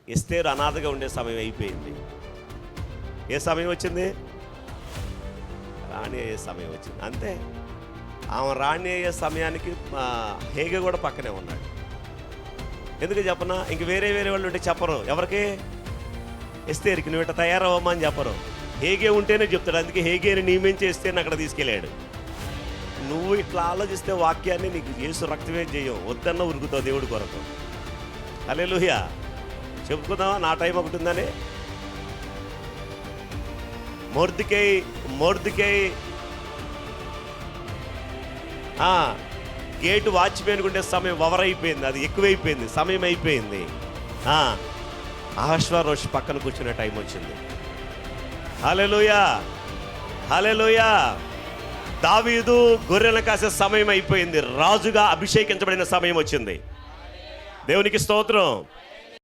ఎస్తేరు అనాథగా ఉండే సమయం అయిపోయింది. ఏ సమయం వచ్చింది? రాణి అయ్యే సమయం వచ్చింది. అంతే. ఆమె రాణి అయ్యే సమయానికి హేగే కూడా పక్కనే ఉన్నాడు. ఎందుకు చెప్పనా? ఇంక వేరే వాళ్ళు ఉంటే చెప్పరు. ఎవరికి? ఎస్తేరుకి నువ్వు ఇట్లా తయారవ్వమ్మా అని చెప్పరు. హేగే ఉంటేనే చెప్తాడు. అందుకే హేగేని నియమించి ఎస్తేరుని అక్కడ తీసుకెళ్ళాడు. నువ్వు ఇట్లా ఆలోచిస్తే వాక్యాన్ని నీకు యేసు రక్తమే చేయం, వద్దన్న ఉరుకుతావు దేవుడి కొరకు. హల్లెలూయా. చెప్పుకుందామా? నా టైం ఒకటి ఉందని. మొర్దెకై గేటు వాచ్మెన్ ఉండే సమయం ఓవర్ అయిపోయింది, అది ఎక్కువైపోయింది, సమయం అయిపోయింది. అహష్వేరోషు పక్కన కూర్చునే టైం వచ్చింది. హల్లెలూయా, హల్లెలూయా. దావీదు గొర్రెలను కాసే సమయం అయిపోయింది, రాజుగా అభిషేకించబడిన సమయం వచ్చింది. దేవునికి స్తోత్రం.